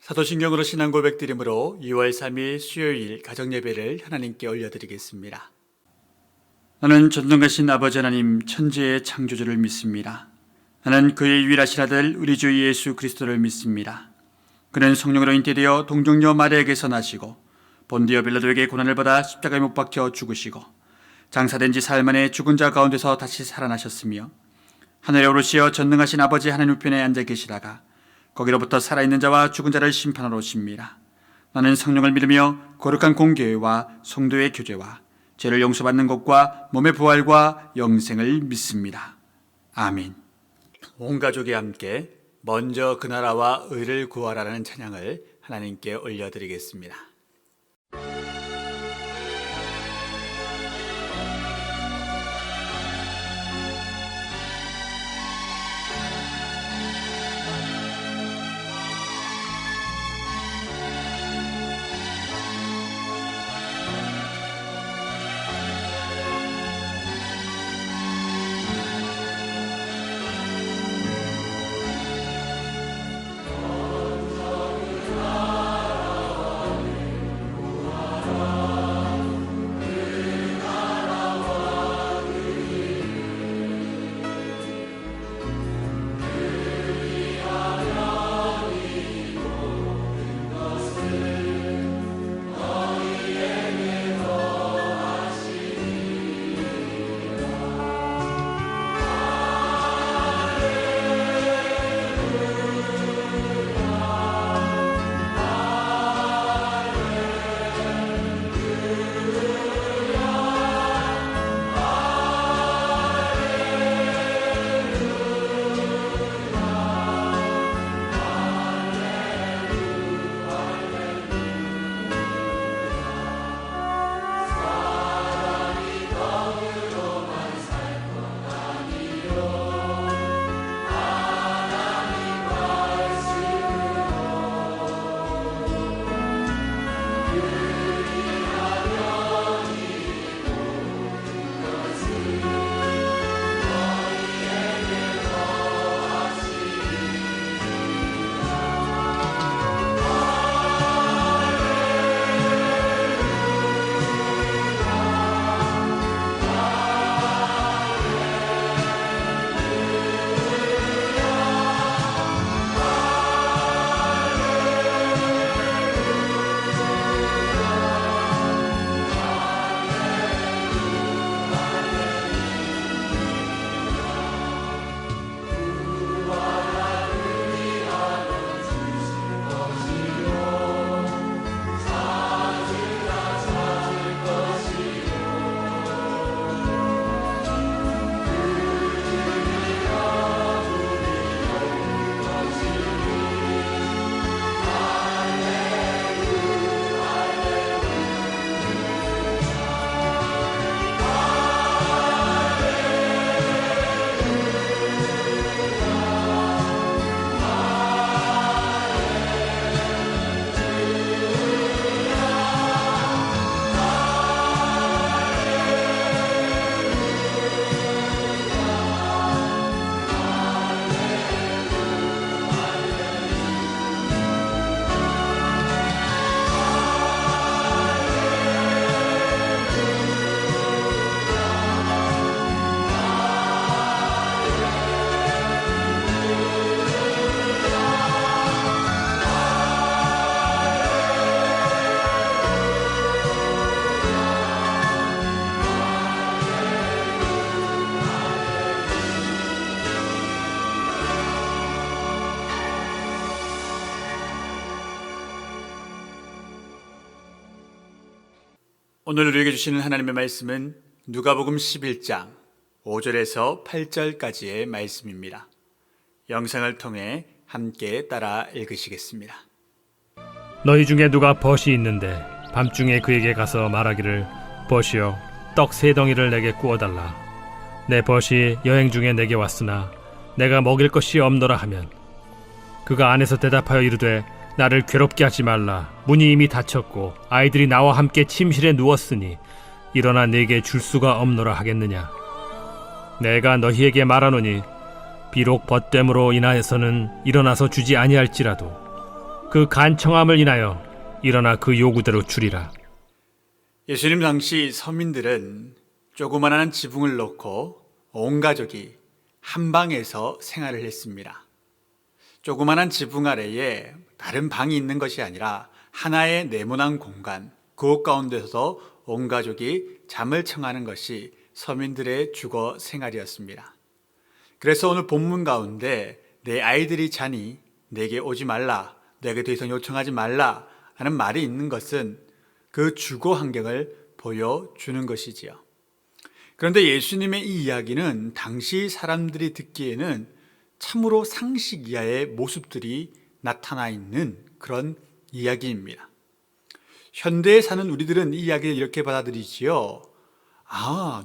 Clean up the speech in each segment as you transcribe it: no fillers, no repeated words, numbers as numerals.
사도신경으로 신앙 고백드림으로 2월 3일 수요일 가정예배를 하나님께 올려드리겠습니다. 나는 전능하신 아버지 하나님 천지의 창조주를 믿습니다. 나는 그의 유일하신 아들 우리 주 예수 그리스도를 믿습니다. 그는 성령으로 잉태되어 동정녀 마리아에게서 나시고 본디오 빌라도에게 고난을 받아 십자가에 못 박혀 죽으시고 장사된 지 사흘 만에 죽은 자 가운데서 다시 살아나셨으며 하늘에 오르시어 전능하신 아버지 하나님 우편에 앉아 계시다가 거기로부터 살아있는 자와 죽은 자를 심판하러 오십니다. 나는 성령을 믿으며 거룩한 공교회와 성도의 교제와 죄를 용서받는 것과 몸의 부활과 영생을 믿습니다. 아멘. 온 가족이 함께 먼저 그 나라와 의를 구하라는 찬양을 하나님께 올려드리겠습니다. 오늘 우리에게 주시는 하나님의 말씀은 누가복음 11장 5절에서 8절까지의 말씀입니다. 영상을 통해 함께 따라 읽으시겠습니다. 너희 중에 누가 벗이 있는데 밤중에 그에게 가서 말하기를 벗이여 떡 3덩이를 내게 구워달라. 내 벗이 여행 중에 내게 왔으나 내가 먹일 것이 없노라 하면 그가 안에서 대답하여 이르되 나를 괴롭게 하지 말라. 문이 이미 닫혔고 아이들이 나와 함께 침실에 누웠으니 일어나 네게 줄 수가 없노라 하겠느냐. 내가 너희에게 말하노니 비록 벗됨으로 인하여서는 일어나서 주지 아니할지라도 그 간청함을 인하여 일어나 그 요구대로 주리라. 예수님 당시 서민들은 조그마한 지붕을 놓고 온 가족이 한 방에서 생활을 했습니다. 조그마한 지붕 아래에 다른 방이 있는 것이 아니라 하나의 네모난 공간, 그곳 가운데서도 온 가족이 잠을 청하는 것이 서민들의 주거 생활이었습니다. 그래서 오늘 본문 가운데 내 아이들이 자니 내게 오지 말라, 내게 더 이상 요청하지 말라 하는 말이 있는 것은 그 주거 환경을 보여주는 것이지요. 그런데 예수님의 이 이야기는 당시 사람들이 듣기에는 참으로 상식 이하의 모습들이 나타나 있는 그런 이야기입니다. 현대에 사는 우리들은 이 이야기를 이렇게 받아들이지요.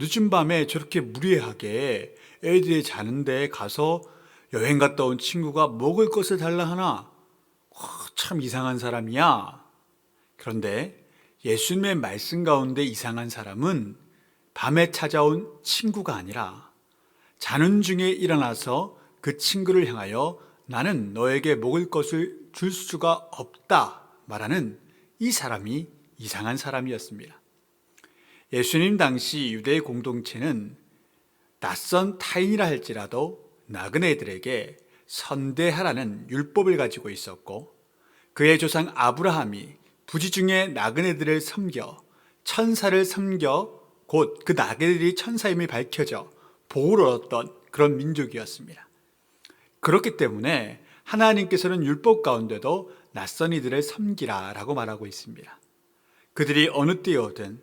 늦은 밤에 저렇게 무리하게 애들이 자는데 가서 여행 갔다 온 친구가 먹을 것을 달라 하나? 참 이상한 사람이야. 그런데 예수님의 말씀 가운데 이상한 사람은 밤에 찾아온 친구가 아니라 자는 중에 일어나서 그 친구를 향하여 나는 너에게 먹을 것을 줄 수가 없다 말하는 이 사람이 이상한 사람이었습니다. 예수님 당시 유대 공동체는 낯선 타인이라 할지라도 나그네들에게 선대하라는 율법을 가지고 있었고, 그의 조상 아브라함이 부지 중에 나그네들을 섬겨 천사를 섬겨 곧 그 나그네들이 천사임이 밝혀져 보호를 얻었던 그런 민족이었습니다. 그렇기 때문에 하나님께서는 율법 가운데도 낯선 이들을 섬기라라고 말하고 있습니다. 그들이 어느 때에 오든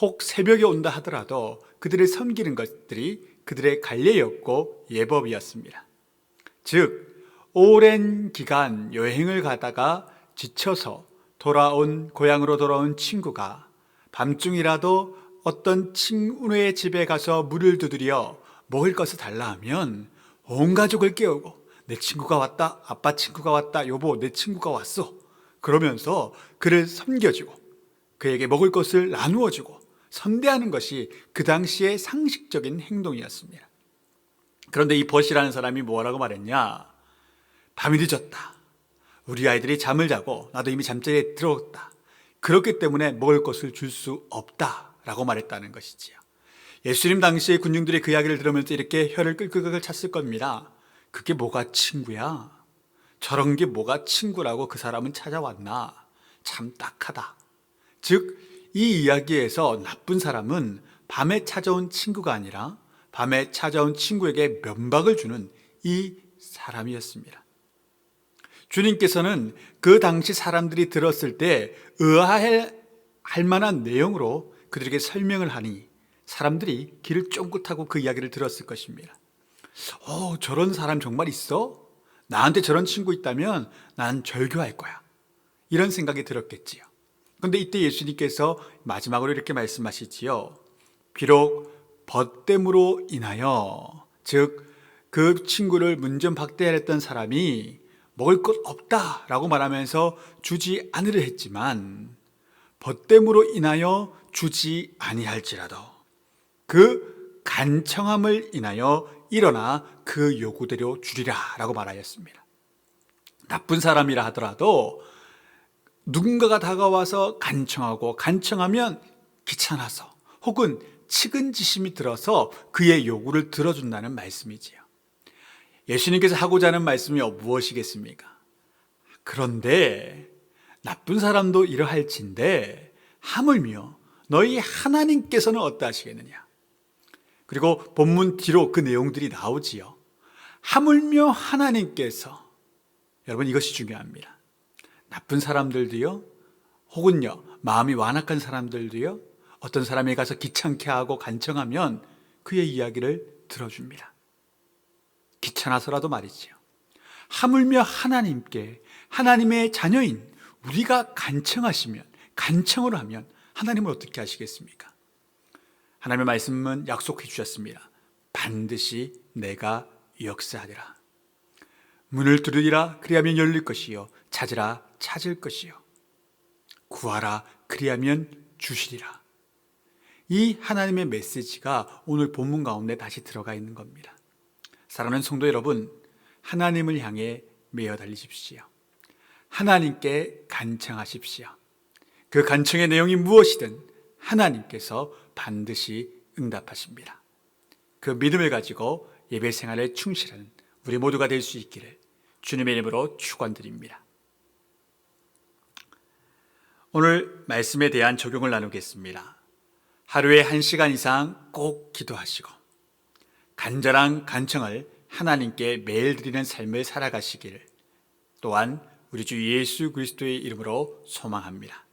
혹 새벽에 온다 하더라도 그들을 섬기는 것들이 그들의 관례였고 예법이었습니다. 즉 오랜 기간 여행을 가다가 지쳐서 고향으로 돌아온 친구가 밤중이라도 어떤 친구의 집에 가서 문을 두드려 먹을 것을 달라 하면 온 가족을 깨우고 내 친구가 왔다, 아빠 친구가 왔다, 여보 내 친구가 왔어 그러면서 그를 섬겨주고 그에게 먹을 것을 나누어주고 선대하는 것이 그 당시의 상식적인 행동이었습니다. 그런데 이 벗이라는 사람이 뭐라고 말했냐? 밤이 늦었다. 우리 아이들이 잠을 자고 나도 이미 잠자리에 들어갔다. 그렇기 때문에 먹을 것을 줄 수 없다라고 말했다는 것이지요. 예수님 당시의 군중들이 그 이야기를 들으면서 이렇게 혀를 끌끌끌 찼을 겁니다. 그게 뭐가 친구야? 저런 게 뭐가 친구라고 그 사람은 찾아왔나? 참 딱하다. 즉, 이 이야기에서 나쁜 사람은 밤에 찾아온 친구가 아니라 밤에 찾아온 친구에게 면박을 주는 이 사람이었습니다. 주님께서는 그 당시 사람들이 들었을 때 의아할 만한 내용으로 그들에게 설명을 하니 사람들이 귀를 쫑긋하고 그 이야기를 들었을 것입니다. 저런 사람 정말 있어? 나한테 저런 친구 있다면 난 절교할 거야. 이런 생각이 들었겠지요. 그런데 이때 예수님께서 마지막으로 이렇게 말씀하시지요. 비록 벗됨으로 인하여, 즉 그 친구를 문전박대했던 사람이 먹을 것 없다라고 말하면서 주지 않으려 했지만 벗됨으로 인하여 주지 아니할지라도 그 간청함을 인하여 일어나 그 요구대로 주리라 라고 말하였습니다. 나쁜 사람이라 하더라도 누군가가 다가와서 간청하면 귀찮아서 혹은 측은지심이 들어서 그의 요구를 들어준다는 말씀이지요. 예수님께서 하고자 하는 말씀이 무엇이겠습니까? 그런데 나쁜 사람도 이러할진데 하물며 너희 하나님께서는 어떠하시겠느냐? 그리고 본문 뒤로 그 내용들이 나오지요. 하물며 하나님께서, 여러분 이것이 중요합니다. 나쁜 사람들도요, 혹은요 마음이 완악한 사람들도요, 어떤 사람에 가서 귀찮게 하고 간청하면 그의 이야기를 들어줍니다. 귀찮아서라도 말이지요. 하물며 하나님께, 하나님의 자녀인 우리가 간청을 하면 하나님은 어떻게 하시겠습니까? 하나님의 말씀은 약속해 주셨습니다. 반드시 내가 역사하리라. 문을 두드리라 그리하면 열릴 것이요, 찾으라 찾을 것이요, 구하라 그리하면 주시리라. 이 하나님의 메시지가 오늘 본문 가운데 다시 들어가 있는 겁니다. 사랑하는 성도 여러분, 하나님을 향해 매어 달리십시오. 하나님께 간청하십시오. 그 간청의 내용이 무엇이든 하나님께서 반드시 응답하십니다. 그 믿음을 가지고 예배 생활에 충실한 우리 모두가 될 수 있기를 주님의 이름으로 축원드립니다. 오늘 말씀에 대한 적용을 나누겠습니다. 하루에 1시간 이상 꼭 기도하시고 간절한 간청을 하나님께 매일 드리는 삶을 살아가시기를 또한 우리 주 예수 그리스도의 이름으로 소망합니다.